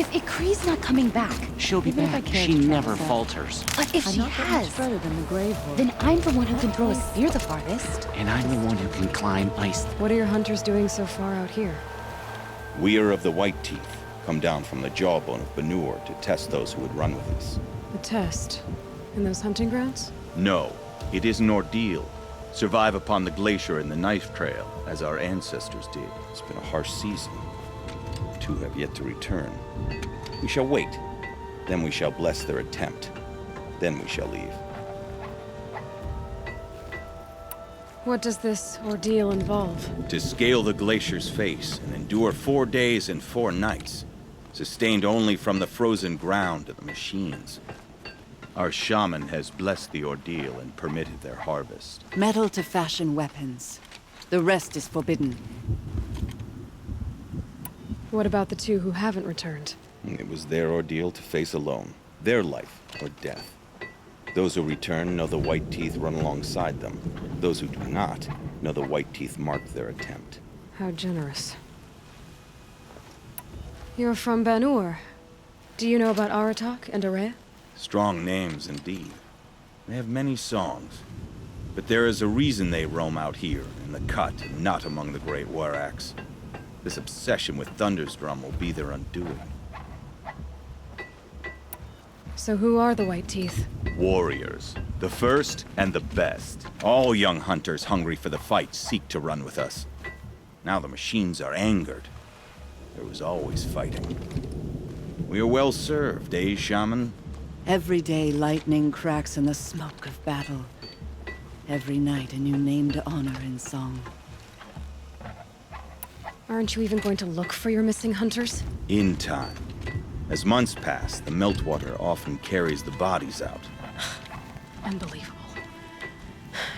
If Ikri's not coming back, She'll be Even if I back. cared She to never travel falters. but if I'm she not that much has, better than the grave boy. then I'm the one who can throw a spear the farthest. And I'm the one who can climb ice. What are your hunters doing so far out here? We are of the White Teeth, come down from the jawbone of Banuk to test those who would run with us. A test? In those hunting grounds? No, it is an ordeal. Survive upon the glacier and the knife trail, as our ancestors did. It's been a harsh season. Two have yet to return. We shall wait. Then we shall bless their attempt. Then we shall leave. What does this ordeal involve? To scale the glacier's face and endure 4 days and 4 nights, sustained only from the frozen ground of the machines. Our shaman has blessed the ordeal and permitted their harvest. Metal to fashion weapons. The rest is forbidden. What about the two who haven't returned? It was their ordeal to face alone. Their life or death. Those who return know the White Teeth run alongside them. Those who do not know the White Teeth marked their attempt. How generous. You're from Banuk. Do you know about Aratak and Aloy? Strong names indeed. They have many songs. But there is a reason they roam out here, in the cut, and not among the great warracks. This obsession with Thundersdrum will be their undoing. So who are the White Teeth? Warriors. The first and the best. All young hunters hungry for the fight seek to run with us. Now the machines are angered. There was always fighting. We are well served, eh, Shaman? Every day lightning cracks in the smoke of battle. Every night a new name to honor in song. Aren't you even going to look for your missing hunters? In time. As months pass, the meltwater often carries the bodies out. Unbelievable.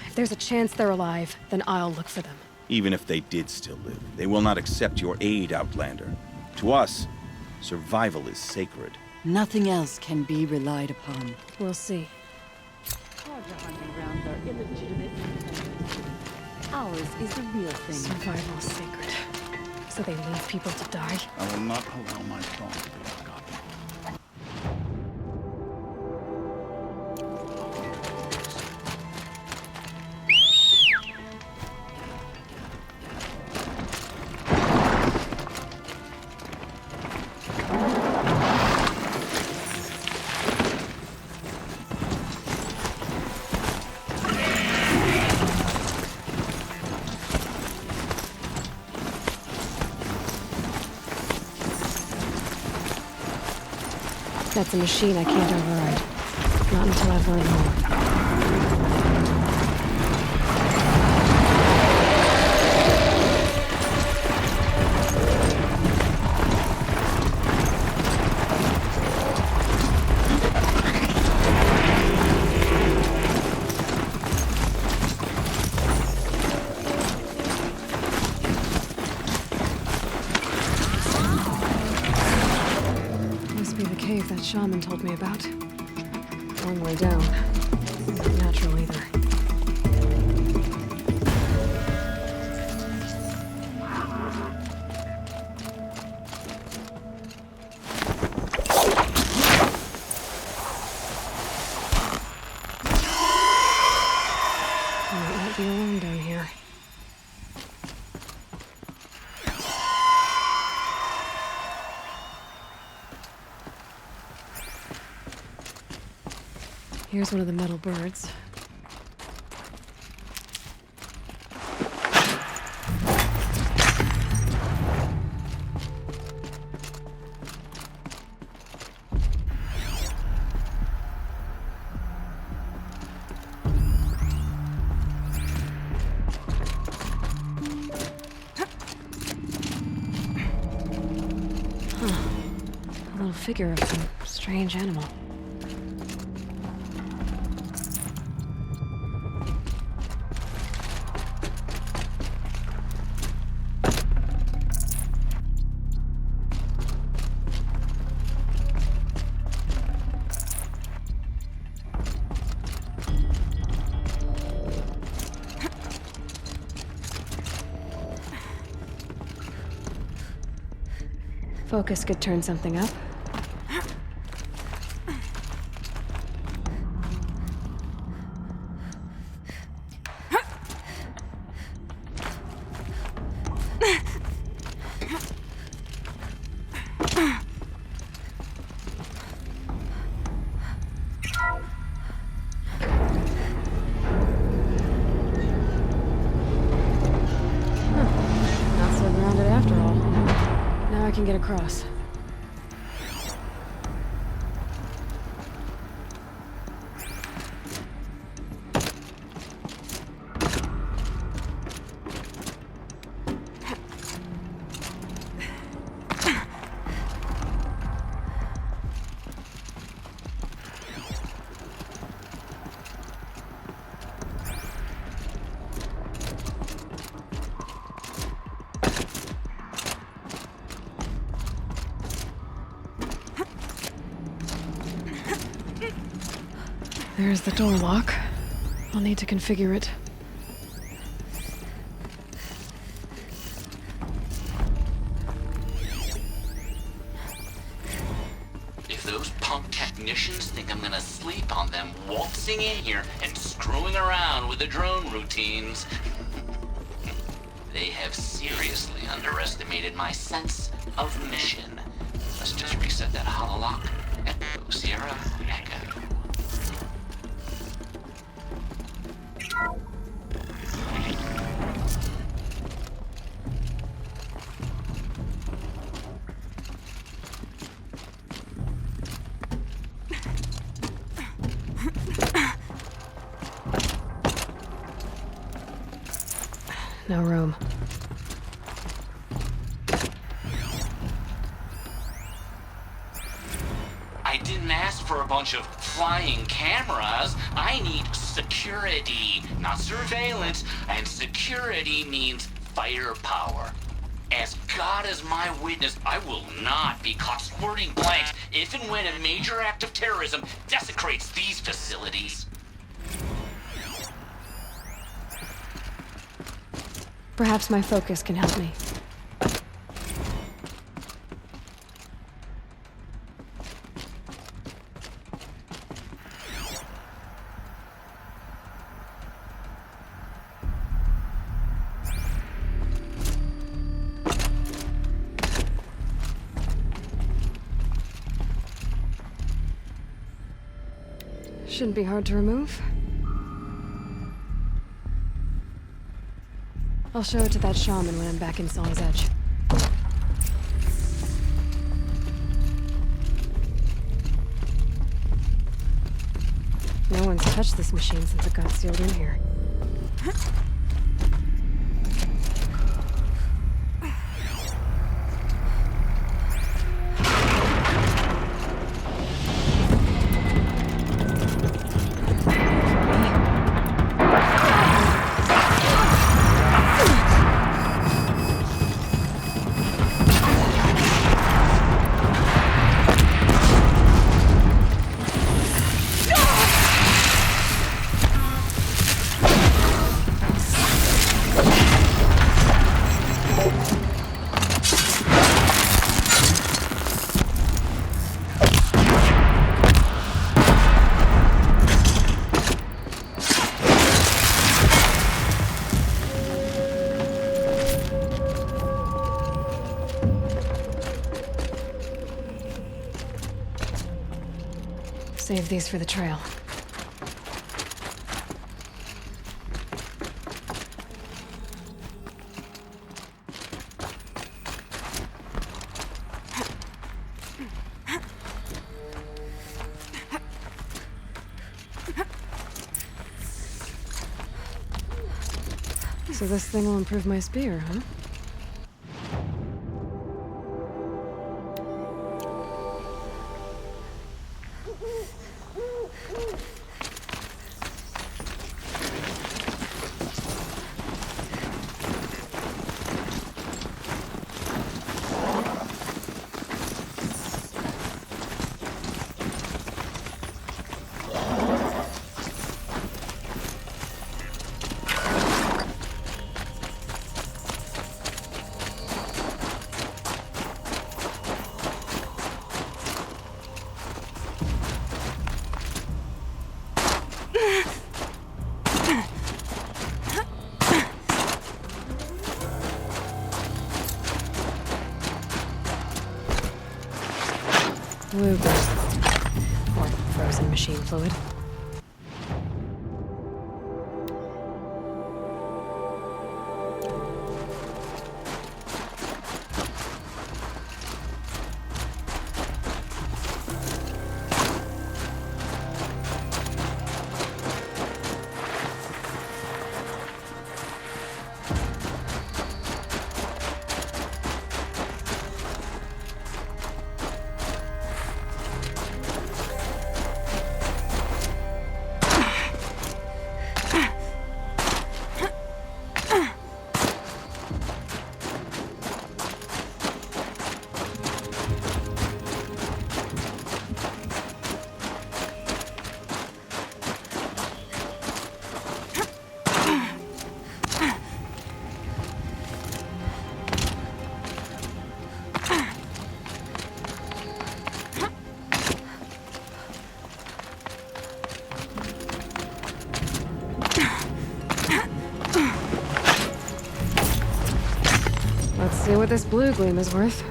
If there's a chance they're alive, then I'll look for them. Even if they did still live, they will not accept your aid, Outlander. To us, survival is sacred. Nothing else can be relied upon. We'll see. Treasure hunting grounds are illegitimate. Ours is the real thing. Survival is sacred. So they leave people to die? I will not allow my throne to be forgotten. That's a machine I can't override. Not until I've learned more. Must be the cave that shaman told me about. Long way down. Not natural either. I won't be alone down here. Here's one of the metal birds. A little figure of some strange animal. Focus could turn something up. can get across. There's the door lock. I'll need to configure it. If those punk technicians think I'm gonna sleep on them waltzing in here and screwing around with the drone routines, they have seriously underestimated my sense of mission. Let's just reset that hololock. Echo, Sierra, Echo. No room. I didn't ask for a bunch of flying cameras. I need security, not surveillance. And security means firepower. As God is my witness, I will not be caught squirting blanks if and when a major act of terrorism desecrates these facilities. Perhaps my focus can help me. Shouldn't be hard to remove. I'll show it to that shaman when I'm back in Song's Edge. No one's touched this machine since it got sealed in here. Save these for the trail. So this thing will improve my spear, huh? Lube. Or frozen machine fluid. see what this blue gleam is worth.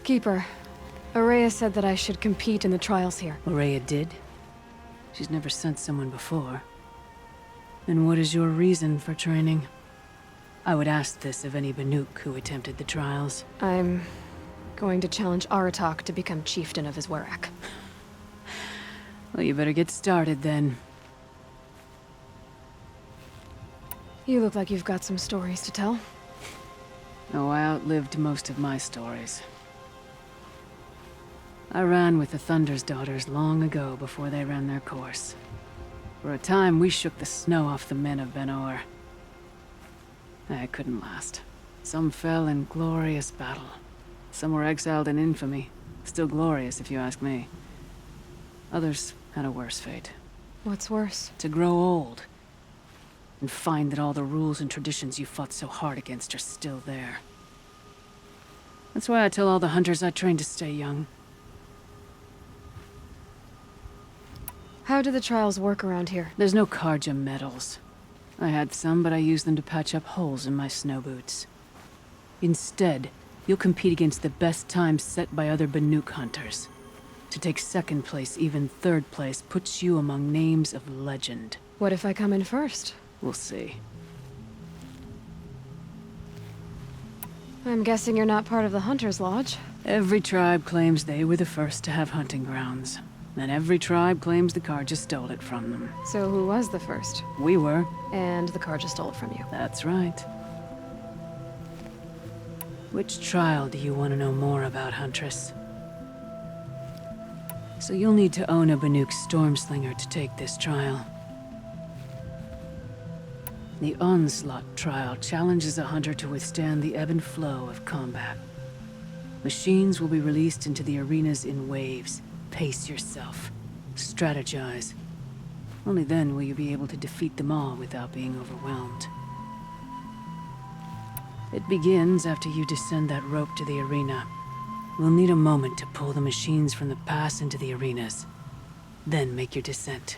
Keeper, Araya said that I should compete in the trials here. Araya did? She's never sent someone before. And what is your reason for training? I would ask this of any Banuk who attempted the trials. I'm going to challenge Aratak to become chieftain of his Werak. Well, you better get started then. You look like you've got some stories to tell. Oh, I outlived most of my stories. I ran with the Thunder's daughters long ago before they ran their course. For a time, we shook the snow off the men of Ben-Or. It couldn't last. Some fell in glorious battle. Some were exiled in infamy. Still glorious, if you ask me. Others had a worse fate. What's worse? To grow old. And find that all the rules and traditions you fought so hard against are still there. That's why I tell all the hunters I train to stay young. How do the trials work around here? There's no Karja medals. I had some, but I used them to patch up holes in my snow boots. Instead, you'll compete against the best times set by other Banuk hunters. To take second place, even third place, puts you among names of legend. What if I come in first? We'll see. I'm guessing you're not part of the Hunter's Lodge. Every tribe claims they were the first to have hunting grounds. And every tribe claims the Karja stole it from them. So who was the first? We were. And the Karja stole it from you. That's right. Which trial do you want to know more about, Huntress? So you'll need to own a Banuk Stormslinger to take this trial. The Onslaught trial challenges a hunter to withstand the ebb and flow of combat. Machines will be released into the arenas in waves. Pace yourself. Strategize. Only then will you be able to defeat them all without being overwhelmed. It begins after you descend that rope to the arena. We'll need a moment to pull the machines from the pass into the arenas. Then make your descent.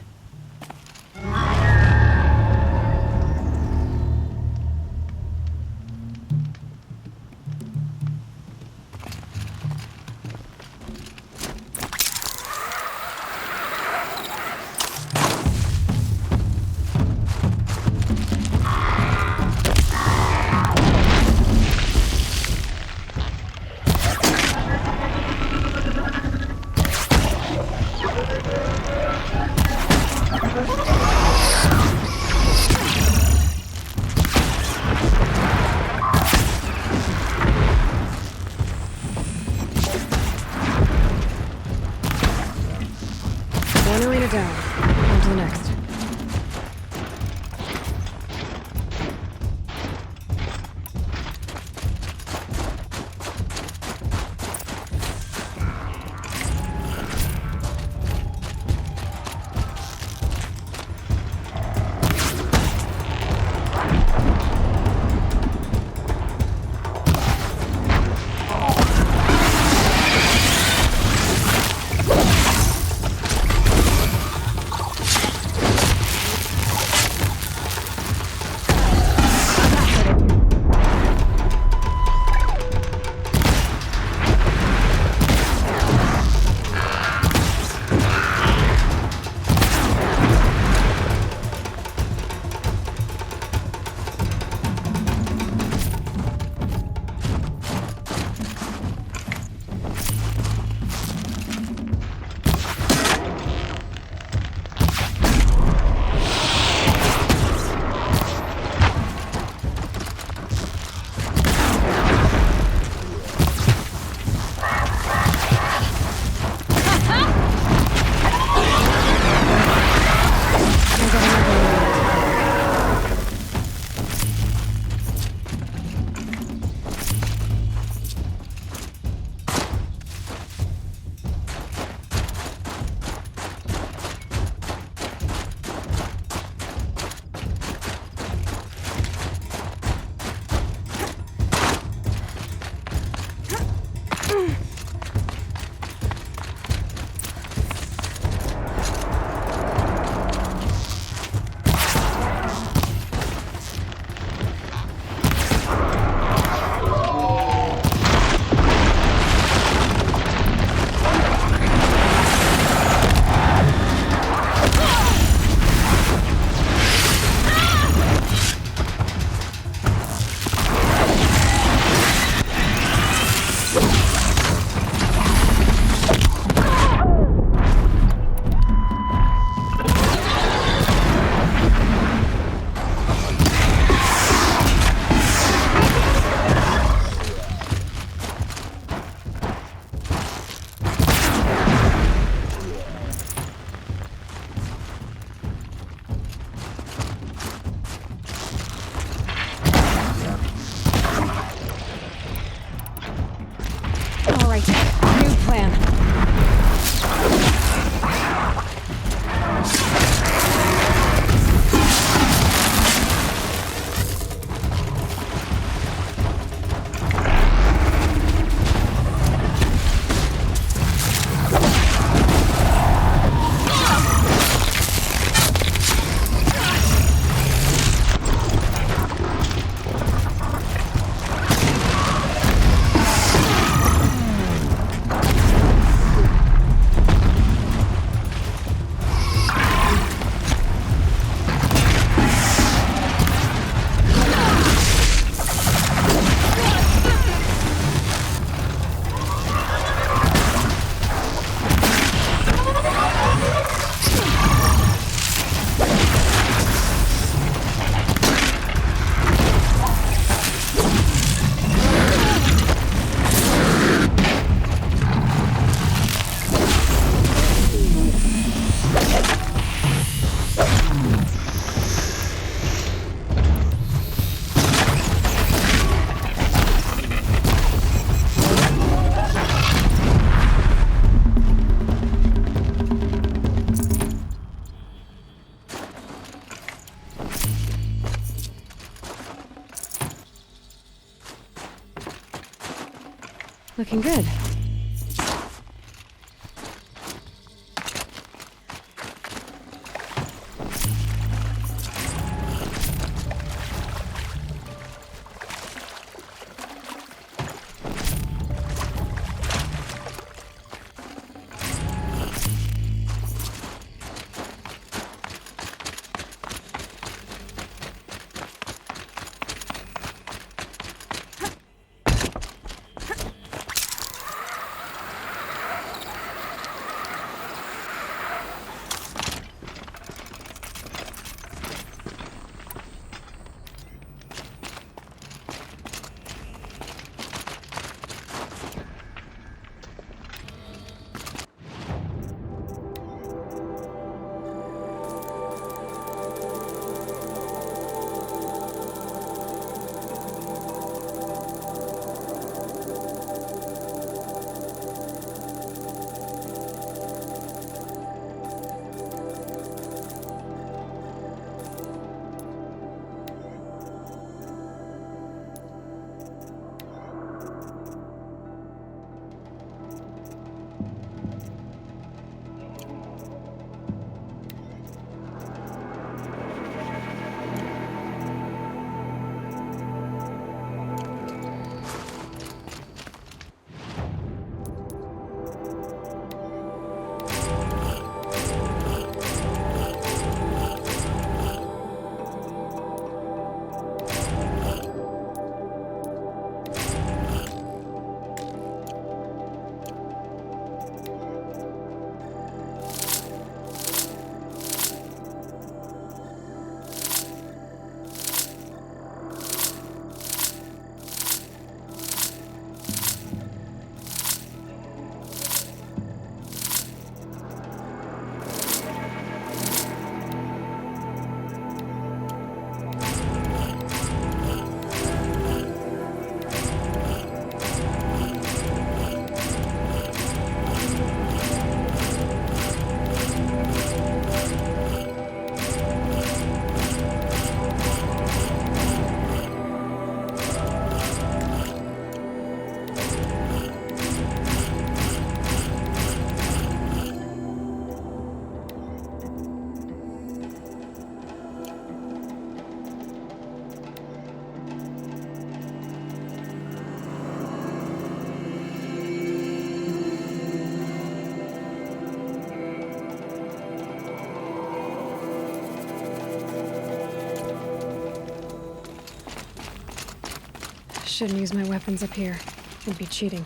Looking good. Shouldn't use my weapons up here. Would be cheating.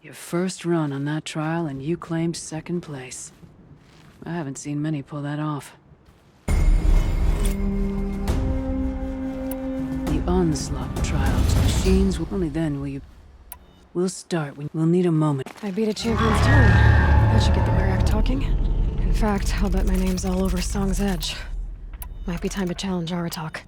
Your first run on that trial and you claimed second place. I haven't seen many pull that off. The onslaught trials, machines, only then will you... We'll start when we'll need a moment. I beat a champion's time. That should get the Barak talking. In fact, I'll bet my name's all over Song's Edge. Might be time to challenge Aratak.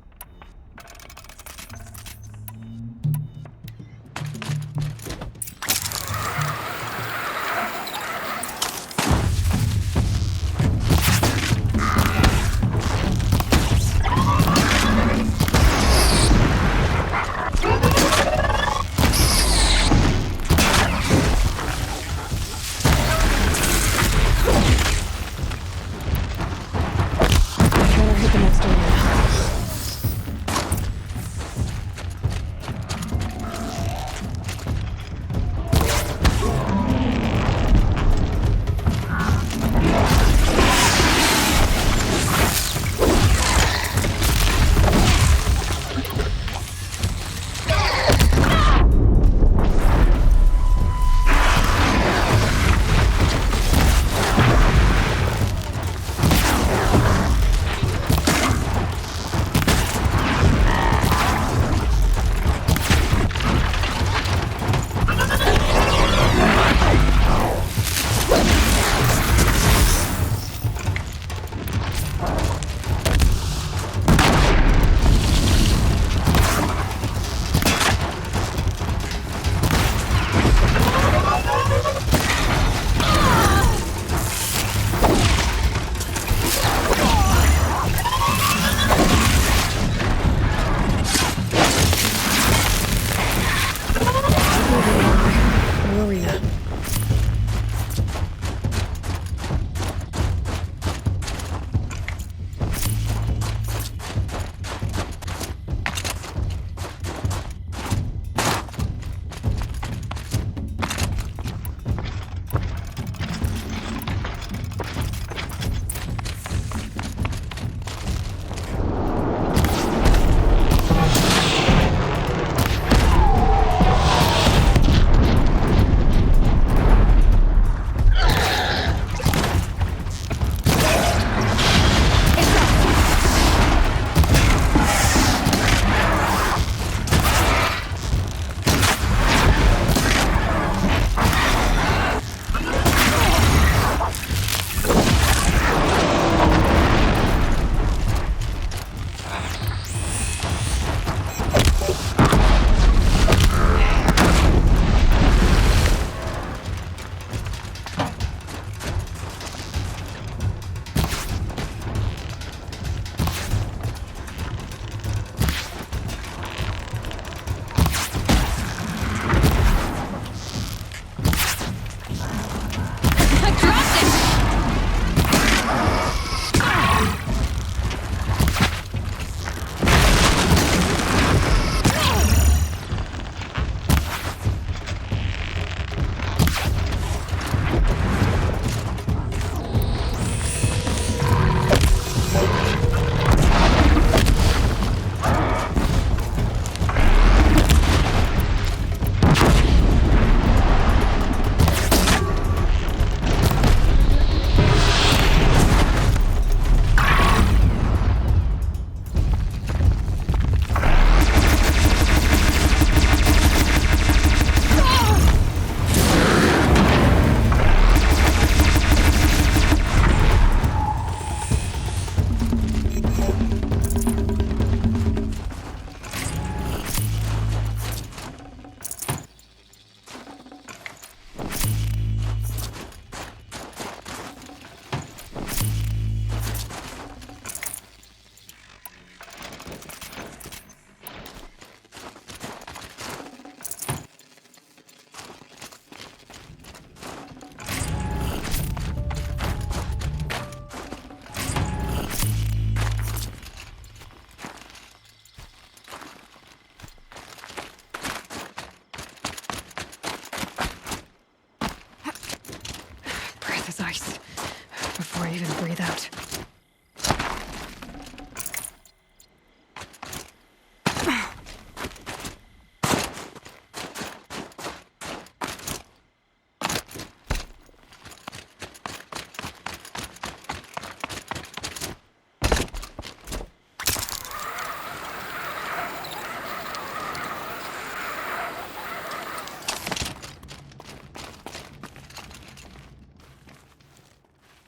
Better hit the next one now.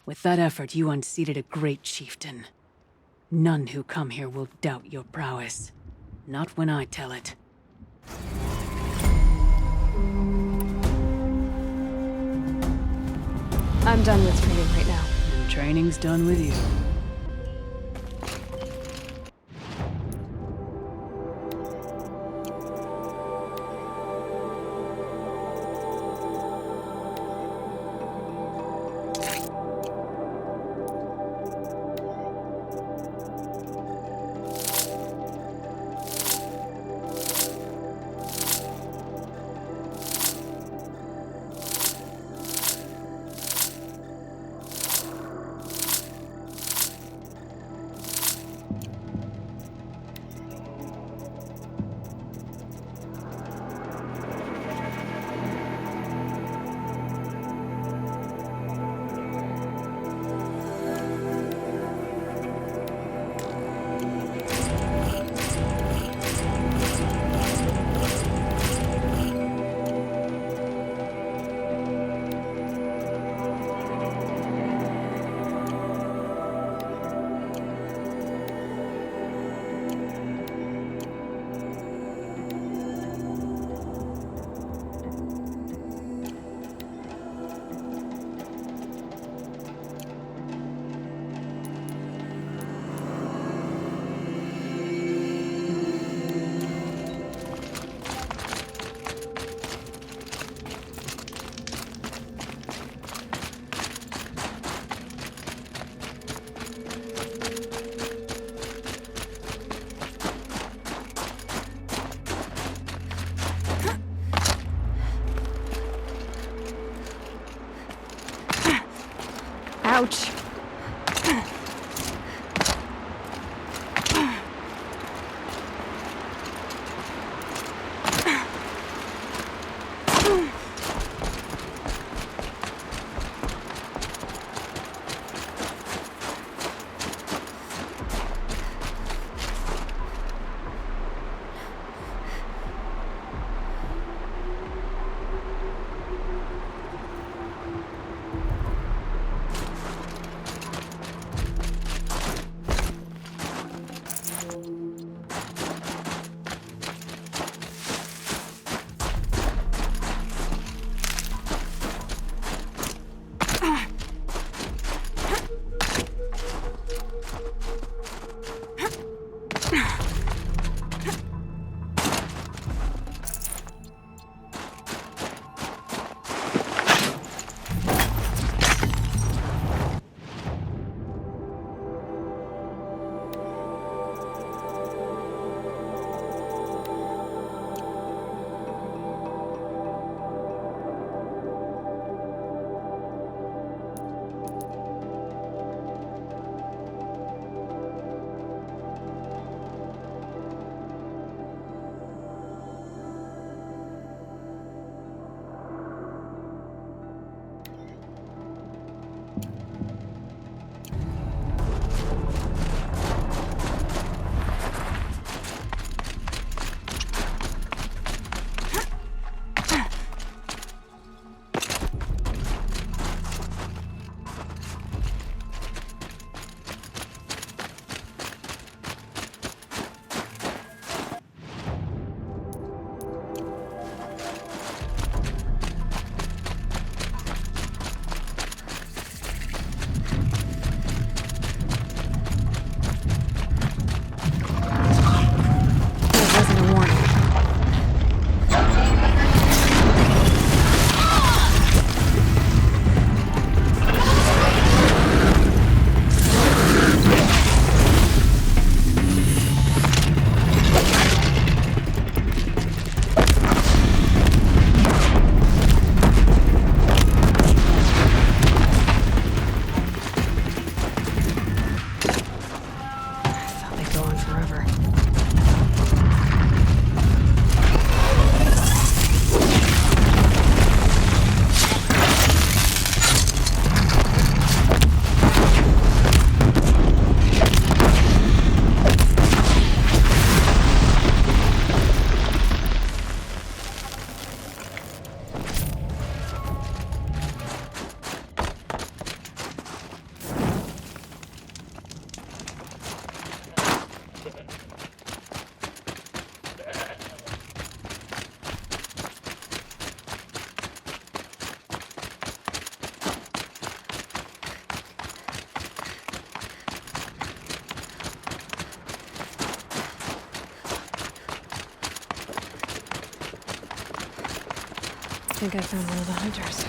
With that effort, you unseated a great chieftain. None who come here will doubt your prowess. Not when I tell it. I'm done with training right now. And training's done with you. Ouch. think I found one of the hunters.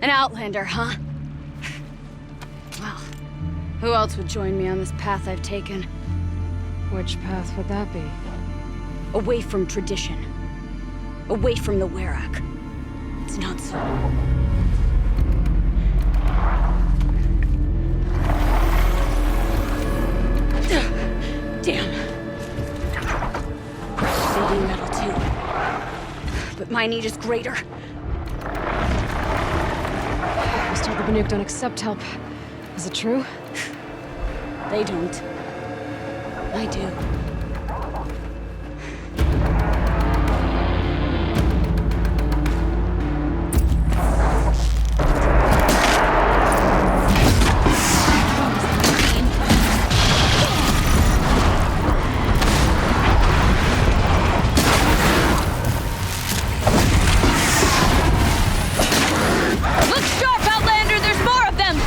An outlander, huh? Well, who else would join me on this path I've taken? Which path would that be? Away from tradition. Away from the Werak. It's not so. Damn. They need metal too. But my need is greater. I was told the Banuk don't accept help. Is it true? They don't. I do. Look sharp, Outlander! There's more of them!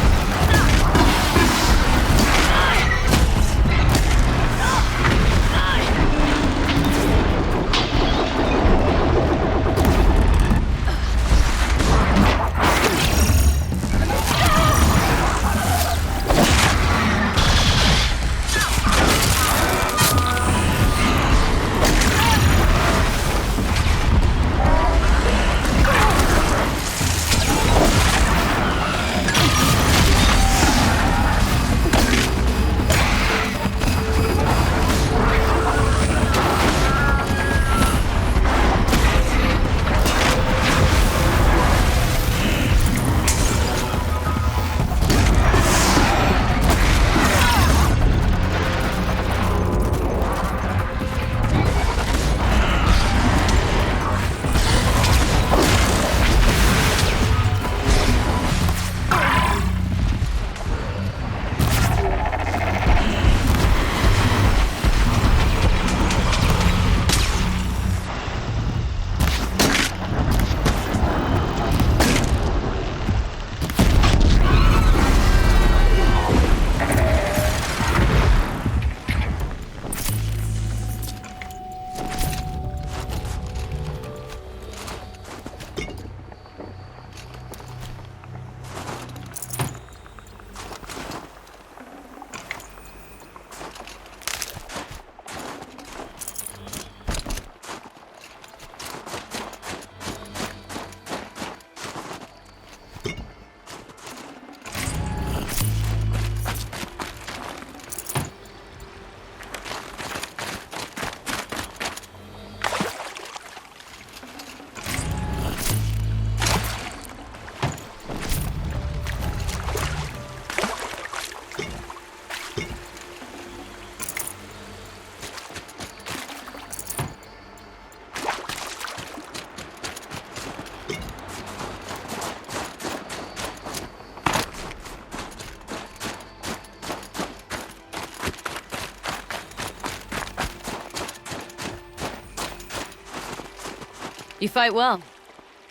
You fight well.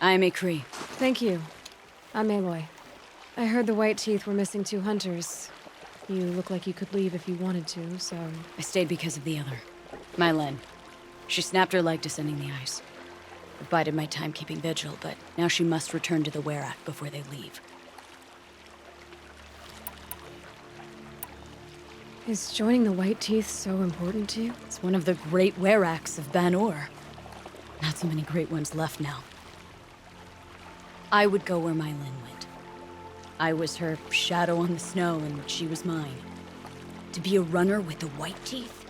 I am a Cree. Thank you. I'm Aloy. I heard the White Teeth were missing 2 hunters. You look like you could leave if you wanted to, so... I stayed because of the other. Mylen. She snapped her leg descending the ice. I bided my time keeping vigil, but now she must return to the Werak before they leave. Is joining the White Teeth so important to you? It's one of the great Weraks of Banuk. Not so many great ones left now. I would go where Mylen went. I was her shadow on the snow, and she was mine. To be a runner with the White Teeth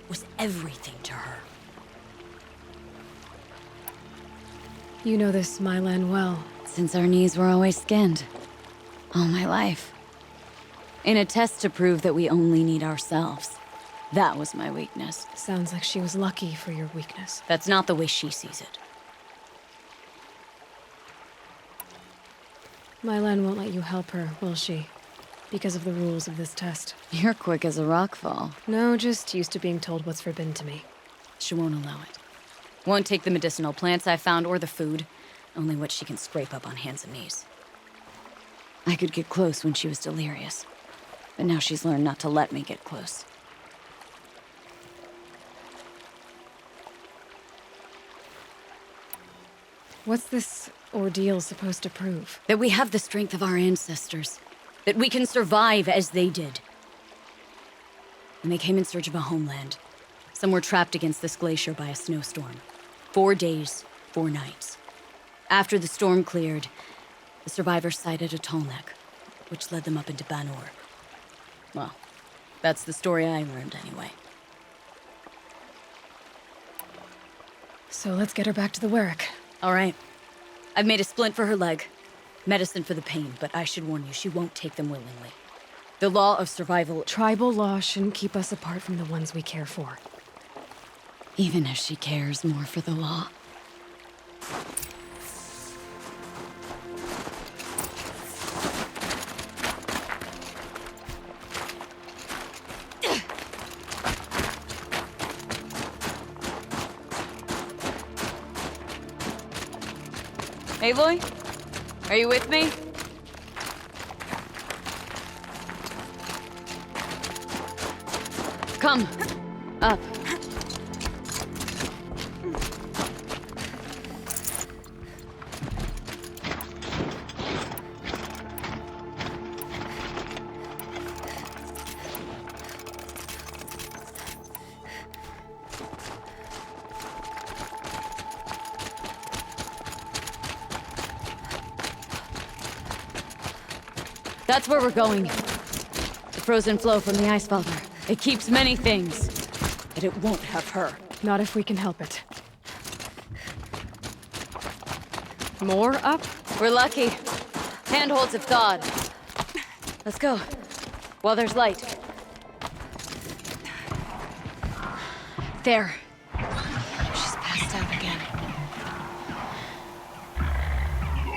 was everything to her. You know this Mylan well. Since our knees were always skinned. All my life. In a test to prove that we only need ourselves. That was my weakness. Sounds like she was lucky for your weakness. That's not the way she sees it. Mylan won't let you help her, will she? Because of the rules of this test. You're quick as a rockfall. No, just used to being told what's forbidden to me. She won't allow it. Won't take the medicinal plants I found or the food. Only what she can scrape up on hands and knees. I could get close when she was delirious. But now she's learned not to let me get close. What's this ordeal supposed to prove? That we have the strength of our ancestors. That we can survive as they did. When they came in search of a homeland, some were trapped against this glacier by a snowstorm. 4 days, 4 nights. After the storm cleared, the survivors sighted a tall neck, which led them up into Banuk. Well, that's the story I learned anyway. So let's get her back to the Werrick. All right. I've made a splint for her leg. Medicine for the pain, but I should warn you, she won't take them willingly. The law of survival... Tribal law shouldn't keep us apart from the ones we care for. Even if she cares more for the law. Aloy? Are you with me? Come. Up. That's where we're going. The frozen flow from the ice father. It keeps many things, but it won't have her. Not if we can help it. More up? We're lucky. Handholds have thawed. Let's go. While there's light. There. She's passed out again.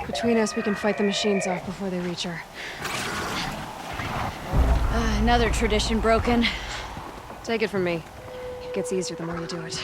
Between us, we can fight the machines off before they reach her. Another tradition broken. Take it from me. It gets easier the more you do it.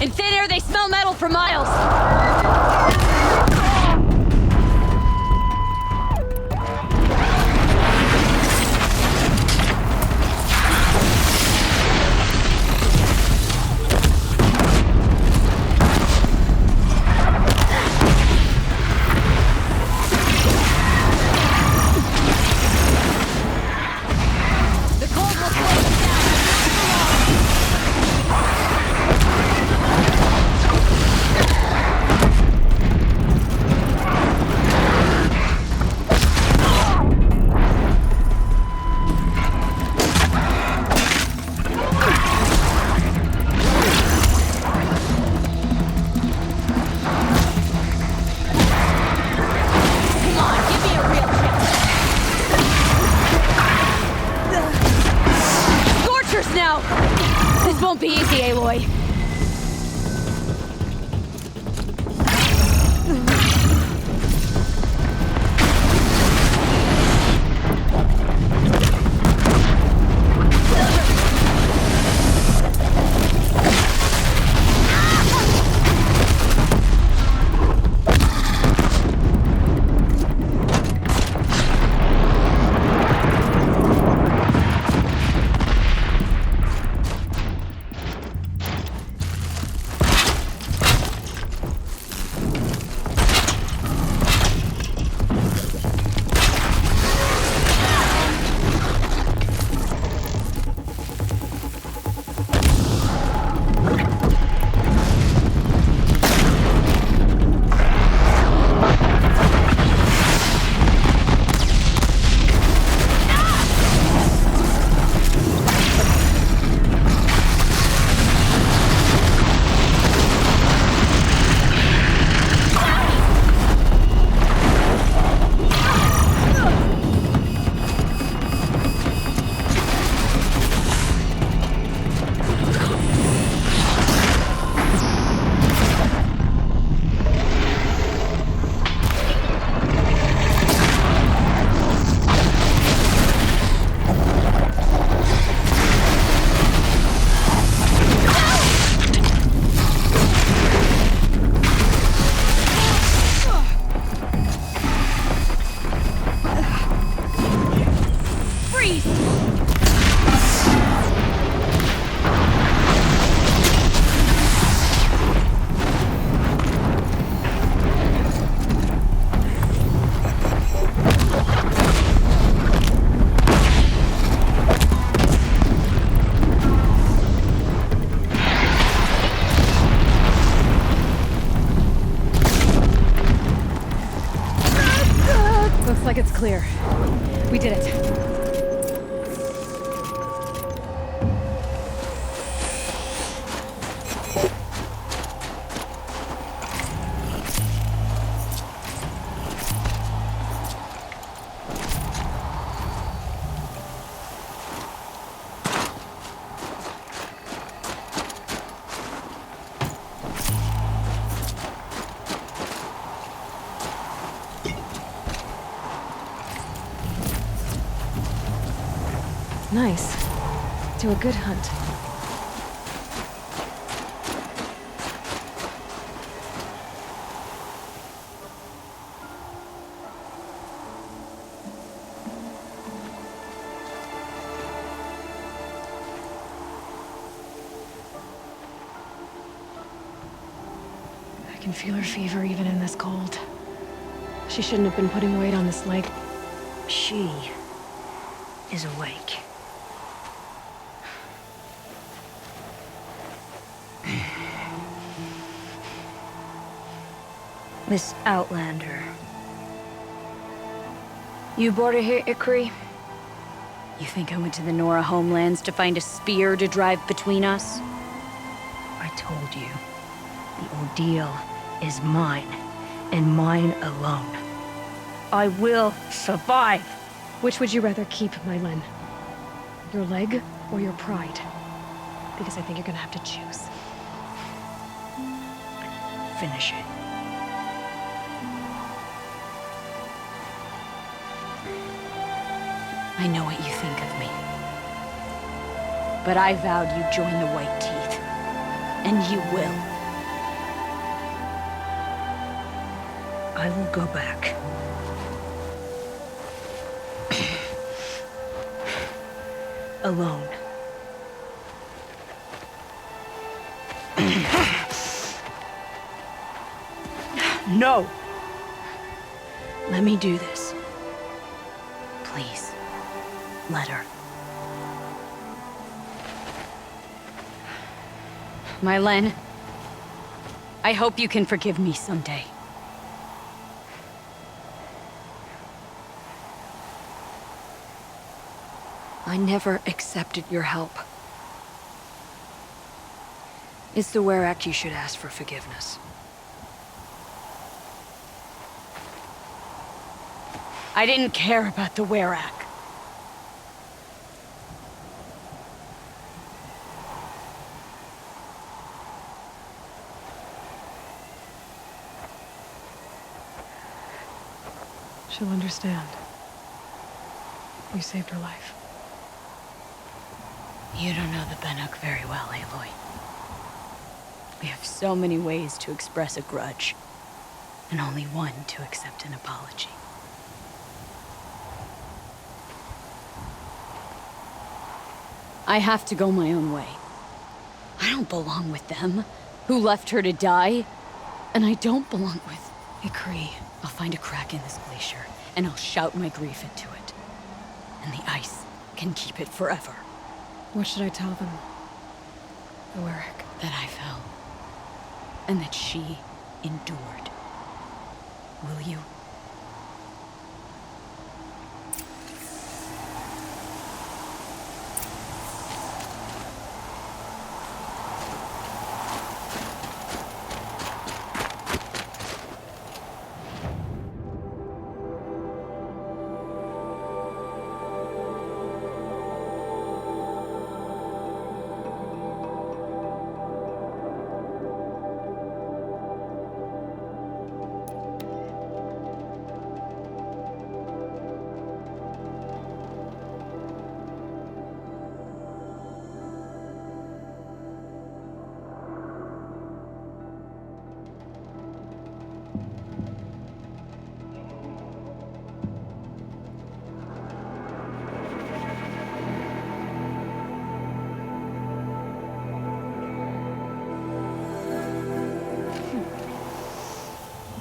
In thin air, they smell metal for miles! This won't be easy, Aloy. Nice. Do a good hunt. I can feel her fever even in this cold. She shouldn't have been putting weight on this leg. She is awake. Miss Outlander. You border here, Ikri? You think I went to the Nora homelands to find a spear to drive between us? I told you. The ordeal is mine, and mine alone. I will survive! Which would you rather keep, Mylen? Your leg or your pride? Because I think you're gonna have to choose. Finish it. I know what you think of me. But I vowed you'd join the White Teeth. And you will. I will go back. Alone. No! Let me do this. Please. Let her. Mylen, I hope you can forgive me someday. I never accepted your help. It's the Werak you should ask for forgiveness. I didn't care about the Werak. She'll understand. You saved her life. You don't know the Banuk very well, Aloy. We have so many ways to express a grudge, and only one to accept an apology. I have to go my own way. I don't belong with them, who left her to die. And I don't belong with Ikri. I'll find a crack in this glacier, and I'll shout my grief into it. And the ice can keep it forever. What should I tell them? The Werak. That I fell. And that she endured. Will you?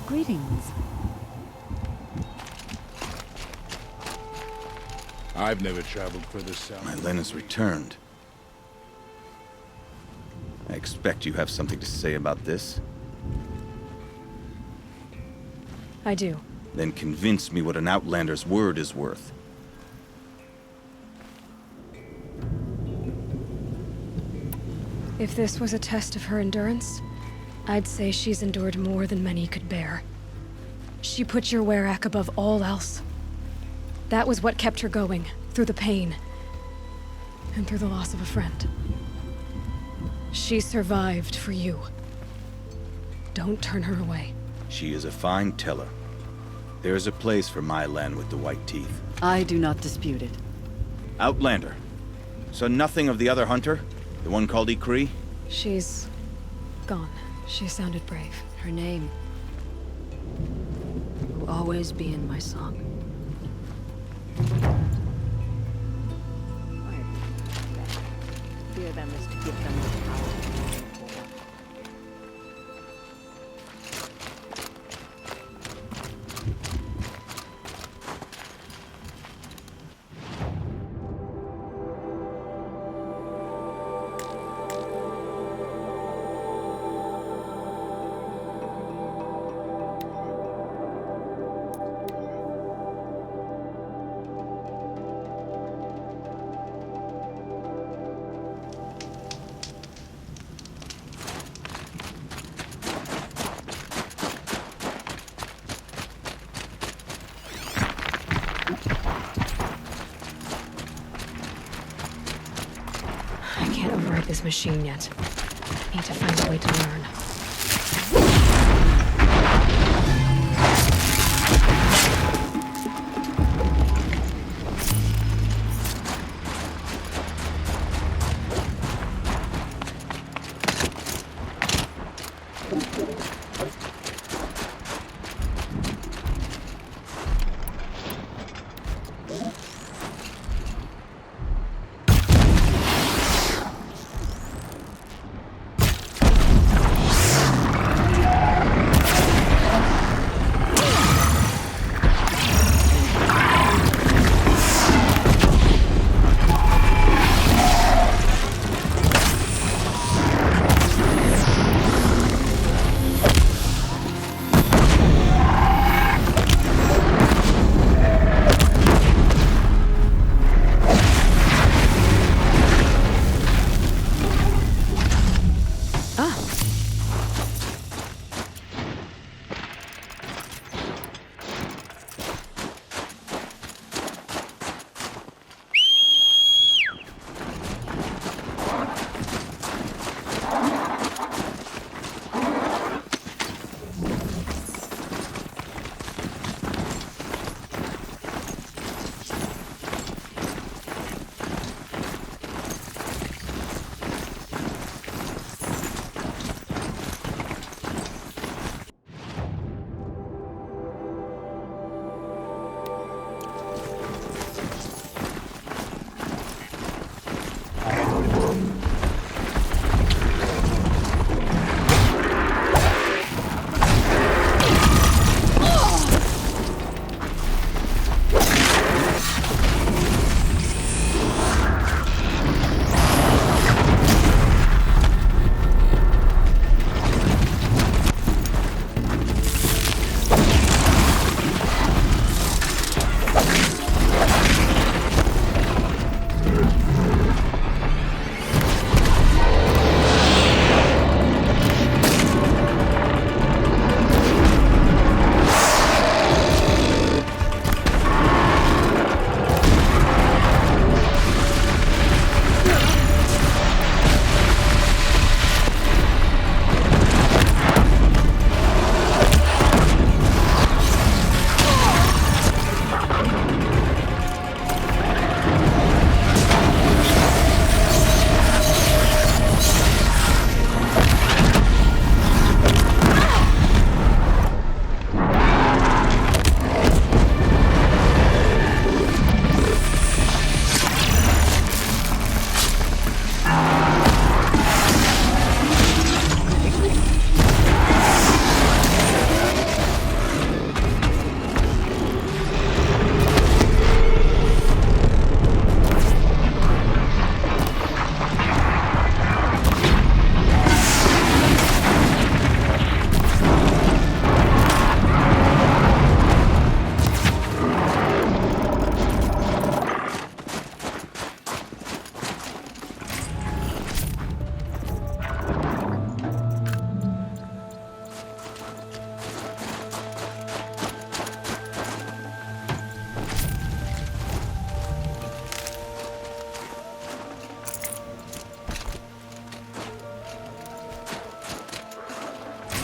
Greetings. I've never traveled further south. Mylen has returned. I expect you have something to say about this. I do. Then convince me what an Outlander's word is worth. If this was a test of her endurance, I'd say she's endured more than many could bear. She put your Werak above all else. That was what kept her going, through the pain. And through the loss of a friend. She survived for you. Don't turn her away. She is a fine teller. There is a place for Mylen with the White Teeth. I do not dispute it. Outlander, So nothing of the other hunter? The one called Ikri? She's gone. She sounded brave. Her name will always be in my song. Fear them is to give them the power. I can't override this machine yet. I need to find a way to learn.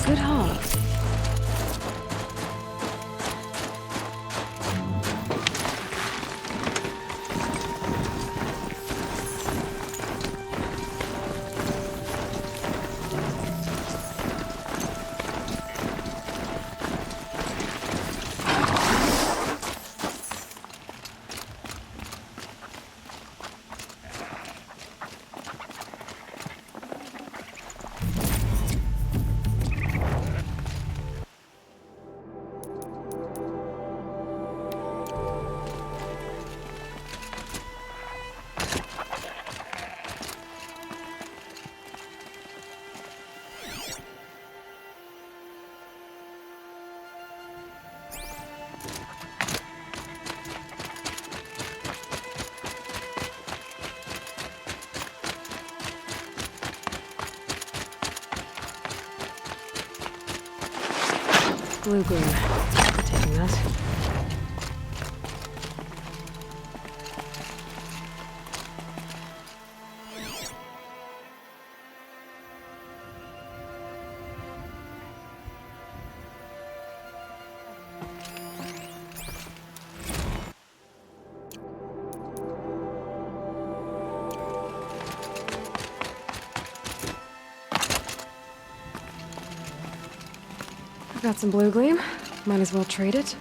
Good haul. Blue gleam. I'm taking that. Got some blue gleam. Might as well trade it.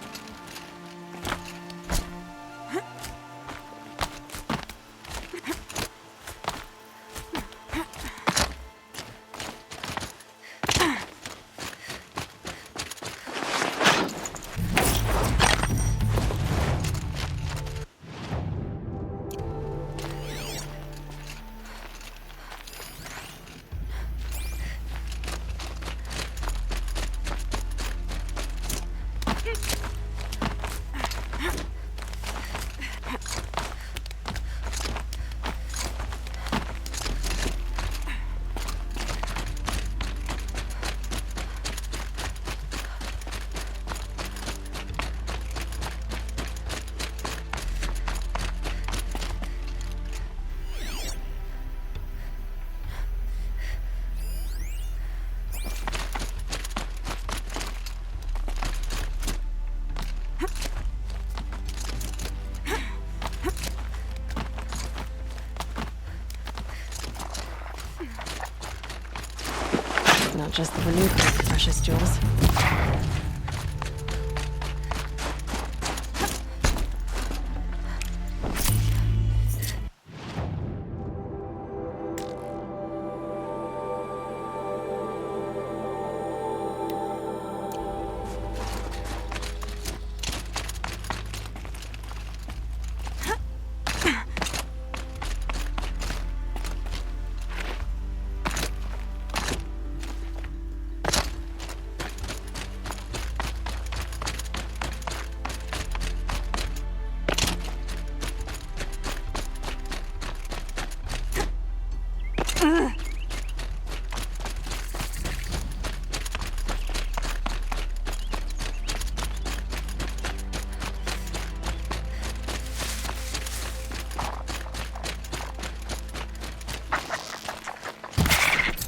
Not just the Banuk, precious jewels.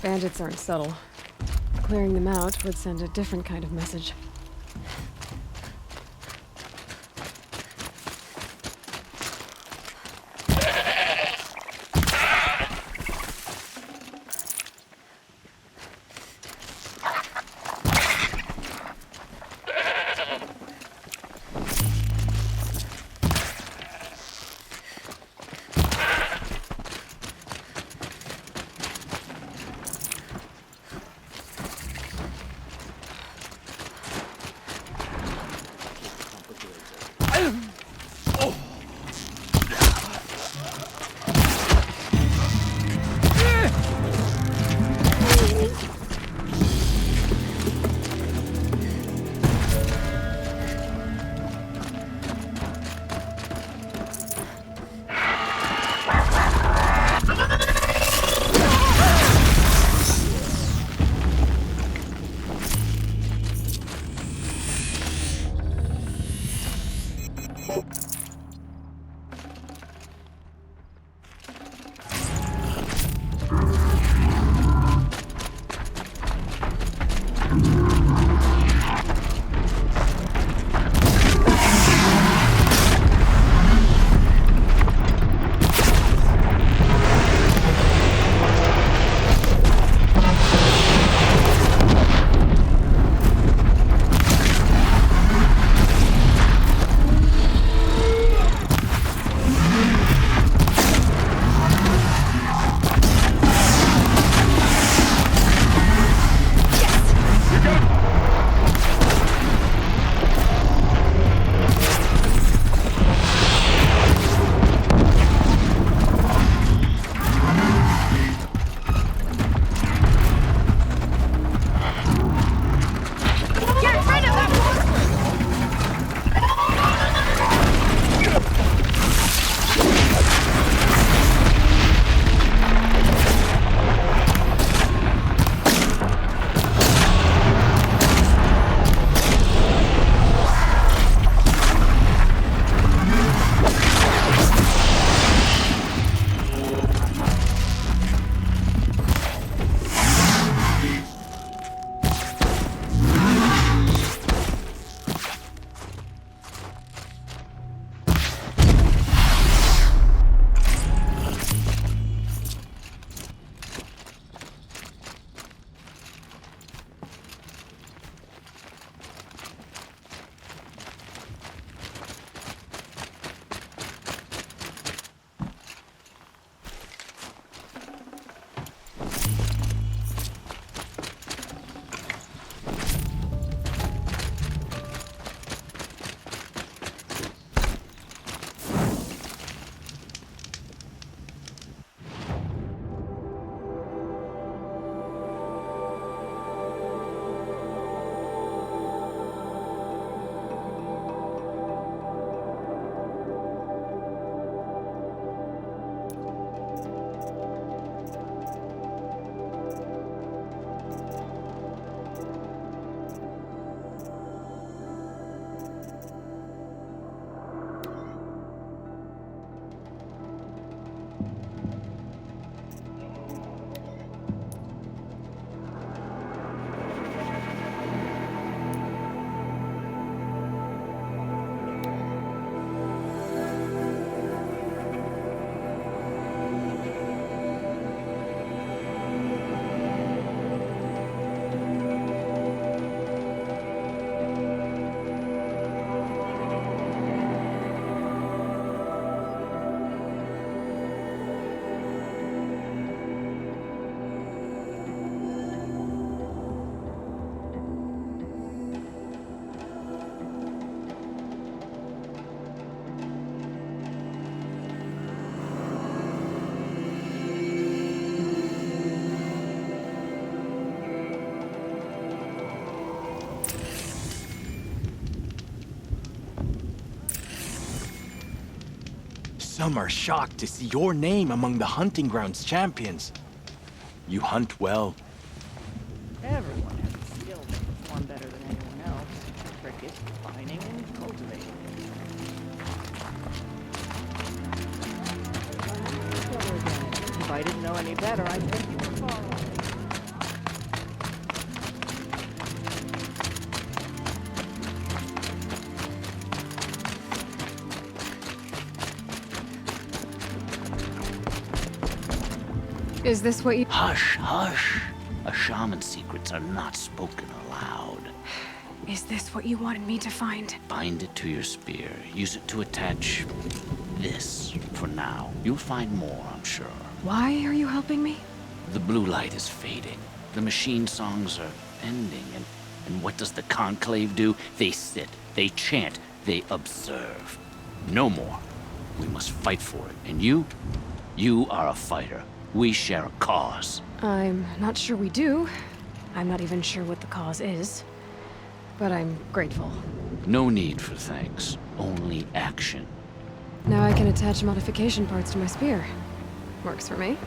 Bandits aren't subtle. Clearing them out would send a different kind of message. Some are shocked to see your name among the hunting grounds champions. You hunt well. Everyone has a skill that makes one better than anyone else. The trick is finding and cultivating it. If I didn't know any better, I'd think you were far away. Is this what you... Hush, hush. A shaman's secrets are not spoken aloud. Is this what you wanted me to find? Bind it to your spear. Use it to attach this for now. You'll find more, I'm sure. Why are you helping me? The blue light is fading. The machine songs are ending. And what does the conclave do? They sit, they chant, they observe. No more. We must fight for it. And you are a fighter. We share a cause. I'm not sure we do. I'm not even sure what the cause is. But I'm grateful. No need for thanks. Only action. Now I can attach modification parts to my spear. Works for me.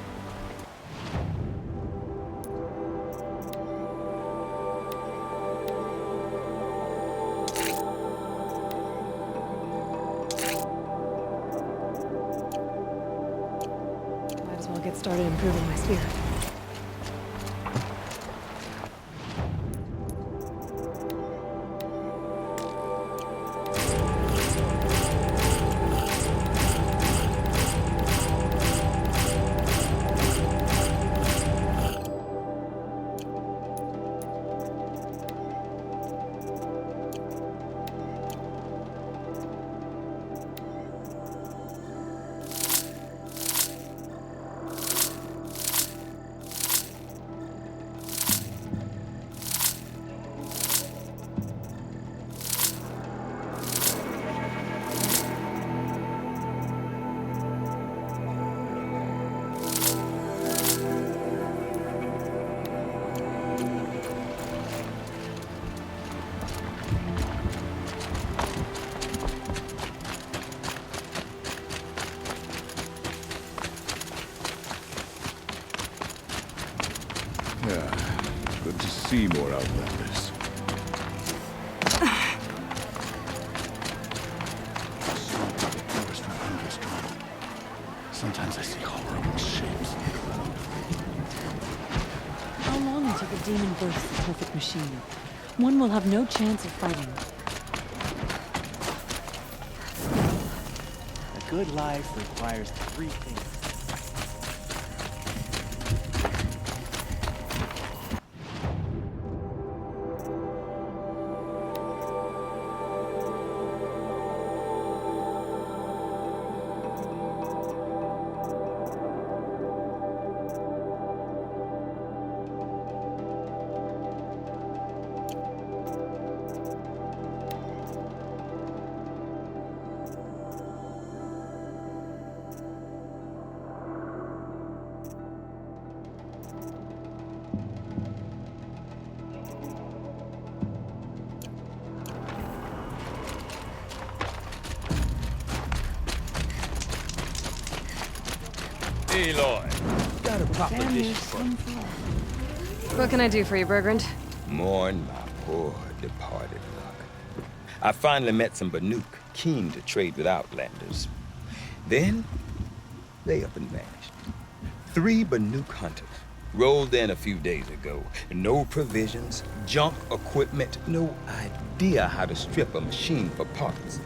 Might as well get started improving my spear. Yeah, good to see more outlanders. Sometimes I see horrible shapes. How long until the demon births the perfect machine? One will have no chance of fighting. A good life requires 3 things. Aloy, got a proposition for you. What can I do for you, Bergrand? Mourn my poor departed luck. I finally met some Banuk keen to trade with outlanders. Then, they up and vanished. 3 Banuk hunters rolled in a few days ago. No provisions, junk equipment, no idea how to strip a machine for parts.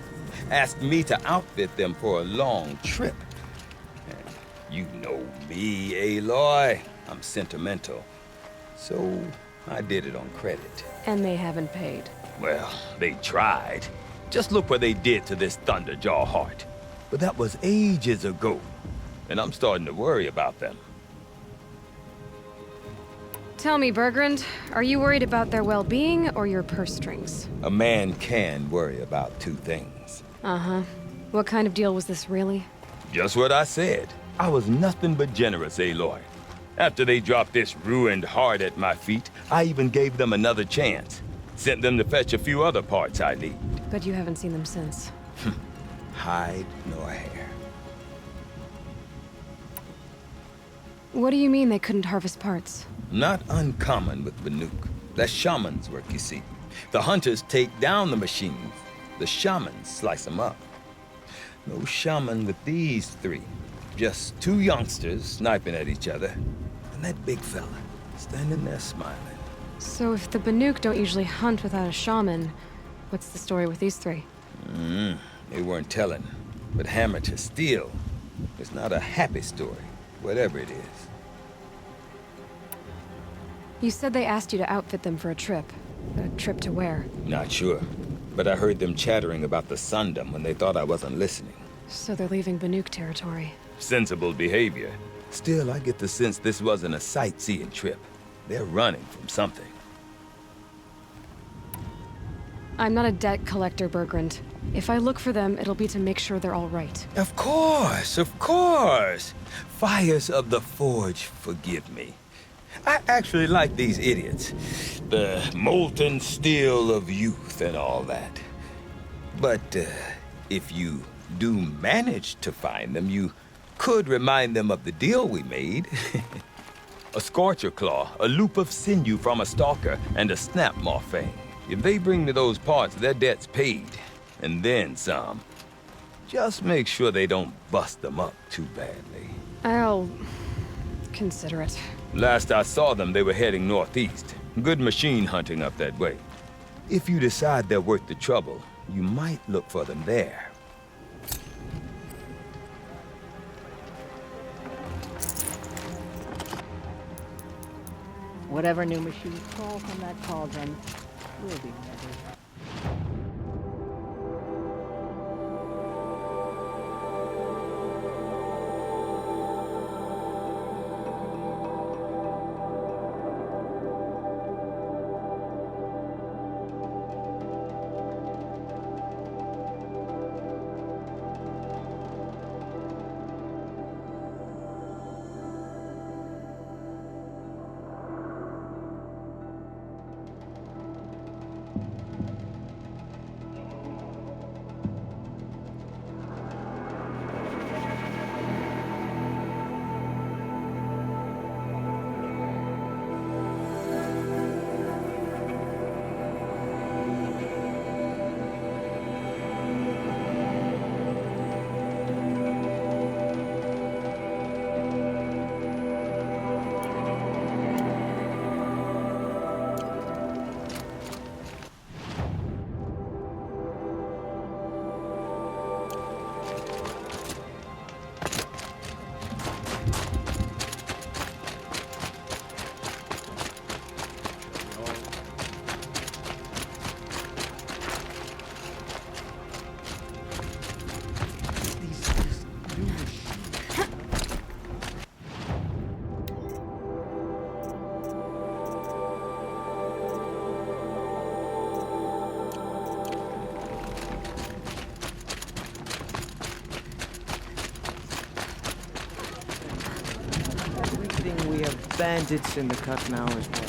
Asked me to outfit them for a long trip. You know me, Aloy. I'm sentimental. So, I did it on credit. And they haven't paid. Well, they tried. Just look what they did to this Thunderjaw heart. But that was ages ago. And I'm starting to worry about them. Tell me, Bergrand, are you worried about their well-being or your purse strings? A man can worry about 2 things. Uh-huh. What kind of deal was this, really? Just what I said. I was nothing but generous, Aloy. After they dropped this ruined heart at my feet, I even gave them another chance. Sent them to fetch a few other parts I need. But you haven't seen them since. Hide nor hair. What do you mean they couldn't harvest parts? Not uncommon with Banuk. That's shaman's work, you see. The hunters take down the machines. The shamans slice them up. No shaman with these three. Just two youngsters sniping at each other. And that big fella standing there smiling. So if the Banuk don't usually hunt without a shaman, what's the story with these three? They weren't telling. But hammer to steel. It's not a happy story, whatever it is. You said they asked you to outfit them for a trip. A trip to where? Not sure. But I heard them chattering about the Sundom when they thought I wasn't listening. So they're leaving Banuk territory. Sensible behavior. Still, I get the sense this wasn't a sightseeing trip. They're running from something. I'm not a debt collector, Bergrand. If I look for them, it'll be to make sure they're all right. Of course, of course. Fires of the Forge, forgive me. I actually like these idiots. The molten steel of youth and all that. But if you do manage to find them, you could remind them of the deal we made. A scorcher claw, a loop of sinew from a stalker, and a snap maw fang. If they bring me those parts, their debt's paid. And then some. Just make sure they don't bust them up too badly. I'll consider it. Last I saw them, they were heading northeast. Good machine hunting up that way. If you decide they're worth the trouble, you might look for them there. Whatever new machines fall from that cauldron will be measured. Bandits in the cut now as well.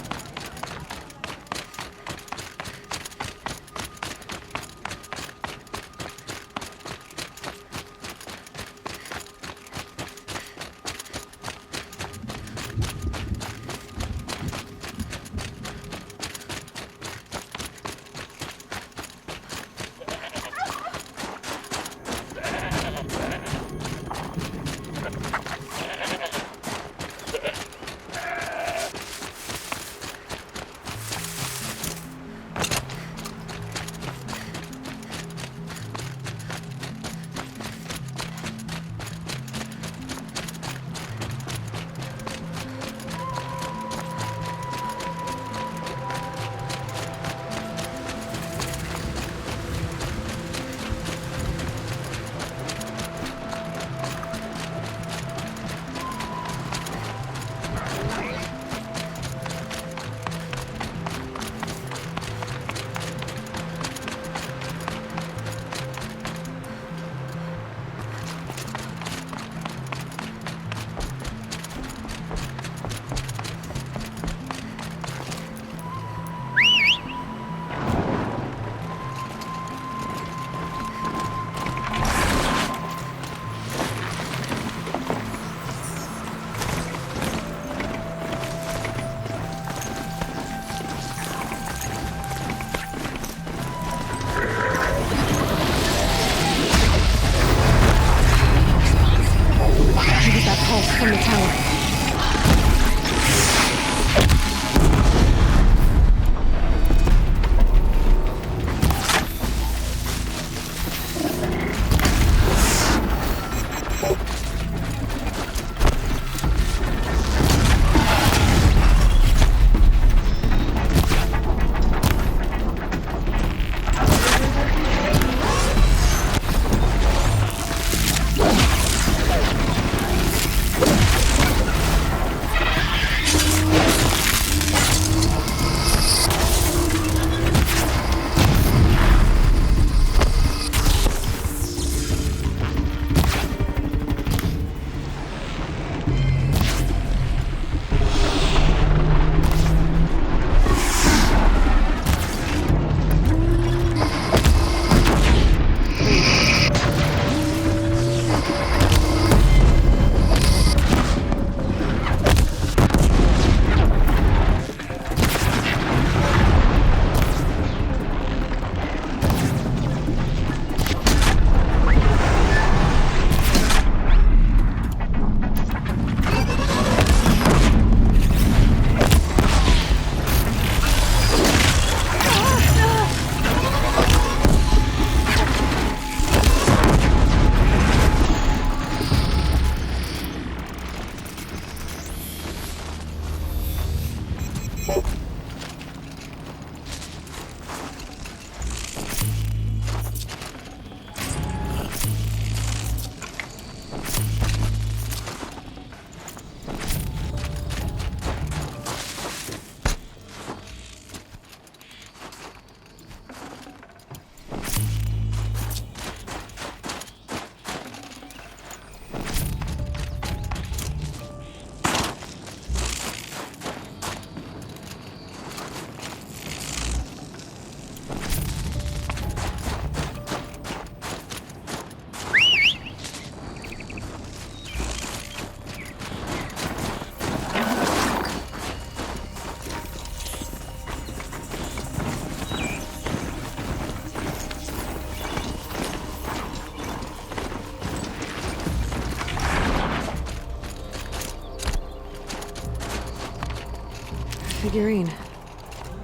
Figurine.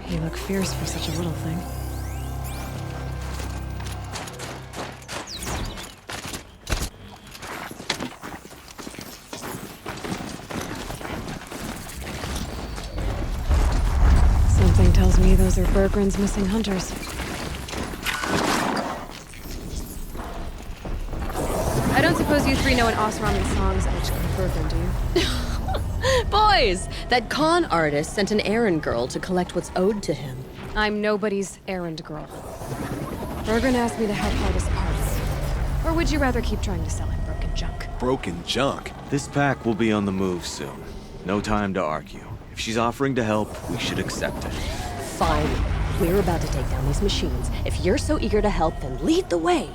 He looked fierce for such a little thing. Something tells me those are Bergren's missing hunters. I don't suppose you three know an Osramen song's edge of Bergren, do you? Boys! That con artist sent an errand girl to collect what's owed to him. I'm nobody's errand girl. Bergren asked me to help harvest parts. Or would you rather keep trying to sell him broken junk? Broken junk? This pack will be on the move soon. No time to argue. If she's offering to help, we should accept it. Fine. We're about to take down these machines. If you're so eager to help, then lead the way.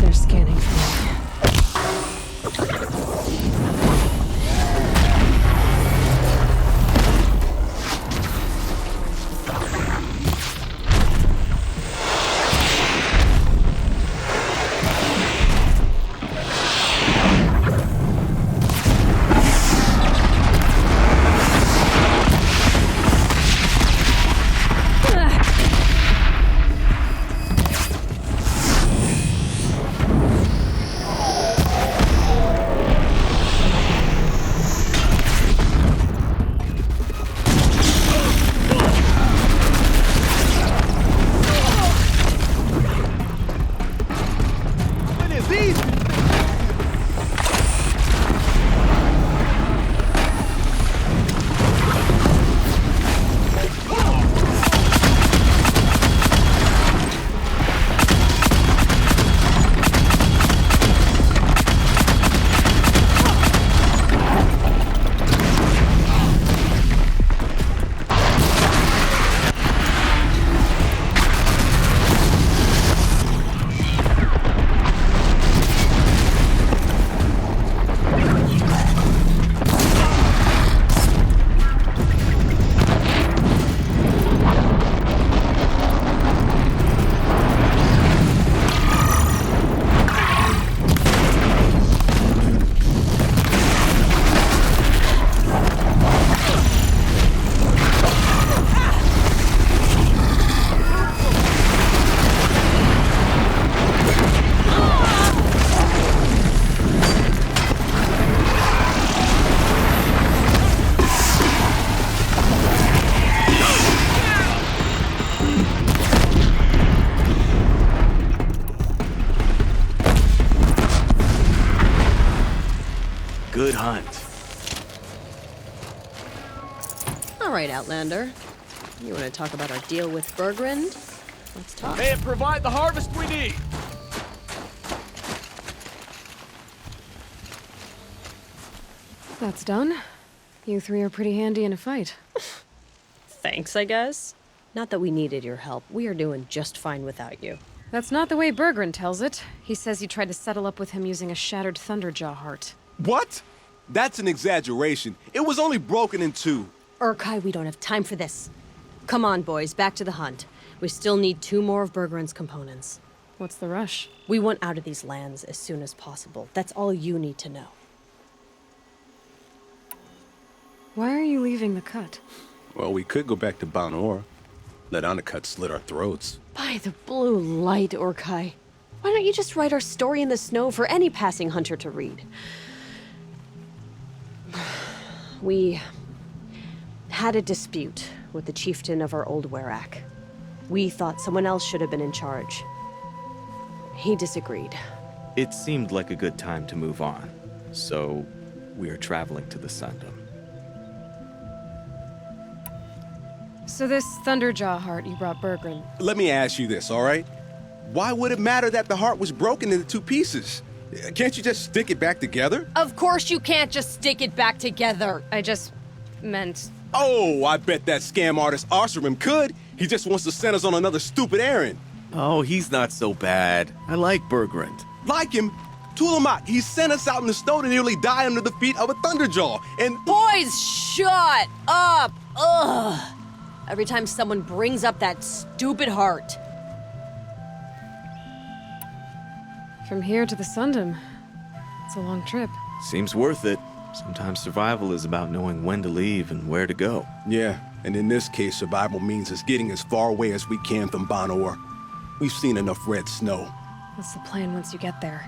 They're scanning for me. Good hunt. All right, Outlander. You want to talk about our deal with Bergren? Let's talk. May it provide the harvest we need! That's done. You three are pretty handy in a fight. Thanks, I guess. Not that we needed your help. We are doing just fine without you. That's not the way Bergren tells it. He says you tried to settle up with him using a shattered Thunderjaw heart. What? That's an exaggeration. It was only broken in two. Urkai, we don't have time for this. Come on, boys, back to the hunt. We still need 2 more of Bergren's components. What's the rush? We want out of these lands as soon as possible. That's all you need to know. Why are you leaving the cut? Well, we could go back to Banuk. That undercut slit our throats. By the blue light, Urkai. Why don't you just write our story in the snow for any passing hunter to read? We had a dispute with the chieftain of our old Werak. We thought someone else should have been in charge. He disagreed. It seemed like a good time to move on, so we're traveling to the Sundom. So this Thunderjaw heart you brought Bergren. Let me ask you this, all right? Why would it matter that the heart was broken into 2 pieces? Can't you just stick it back together? Of course you can't just stick it back together. I just meant... Oh, I bet that scam artist Arsarim could. He just wants to send us on another stupid errand. Oh, he's not so bad. I like Bergrand. Like him? Tulamak, he sent us out in the snow to nearly die under the feet of a Thunderjaw, and... Boys, shut up! Ugh! Every time someone brings up that stupid heart. From here to the Sundom, it's a long trip. Seems worth it. Sometimes survival is about knowing when to leave and where to go. Yeah, and in this case, survival means us getting as far away as we can from Banuk. We've seen enough red snow. What's the plan once you get there?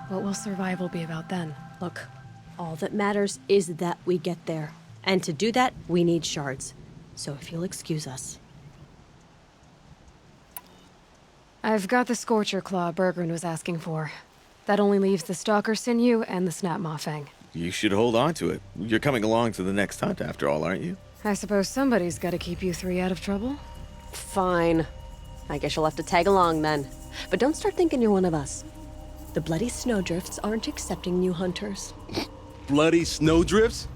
What will survival be about then? Look, all that matters is that we get there. And to do that, we need shards. So if you'll excuse us. I've got the Scorcher Claw Bergren was asking for. That only leaves the Stalker Sinew and the Snapmaw Fang. You should hold on to it. You're coming along to the next hunt after all, aren't you? I suppose somebody's got to keep you 3 out of trouble. Fine. I guess you'll have to tag along then. But don't start thinking you're one of us. The bloody snowdrifts aren't accepting new hunters. Bloody snowdrifts?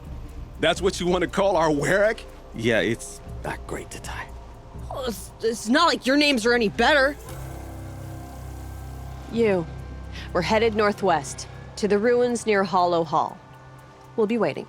That's what you want to call our Werak? Yeah, it's not great to tie. Oh, it's not like your names are any better. We're headed northwest, to the ruins near Hollow Hall. We'll be waiting.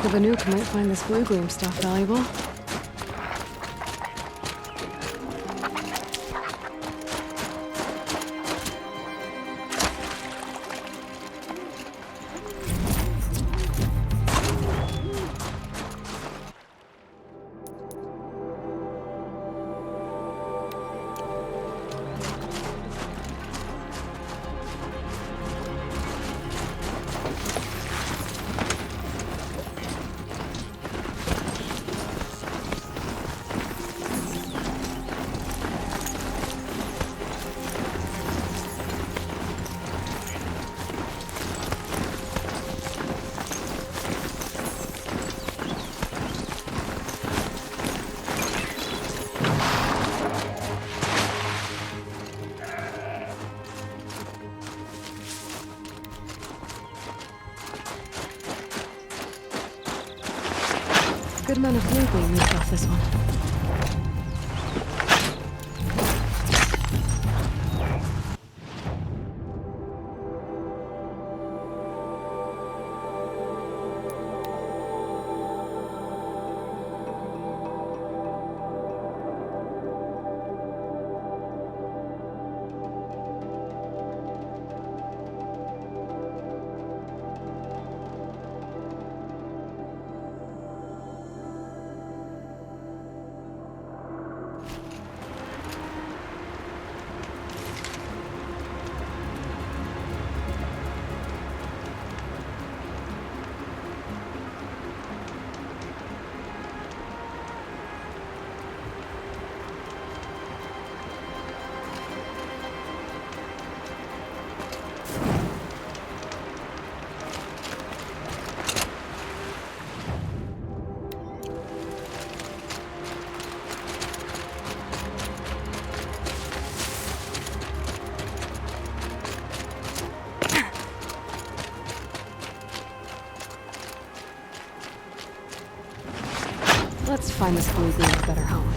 The Banuk might find this blue gloom stuff valuable. Good amount of blue being moved off this one. find this Caligula a better home.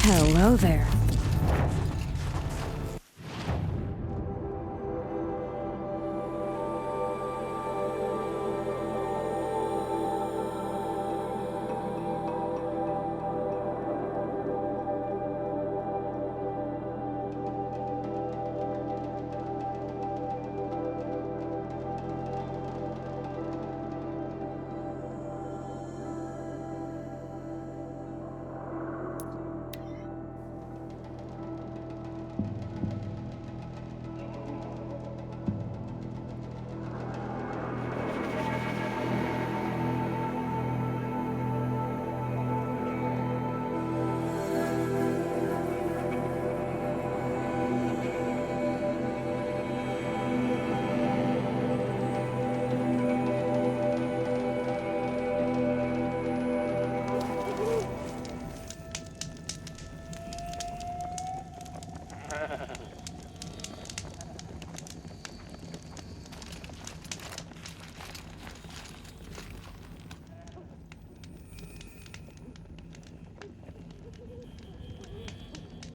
Hello there.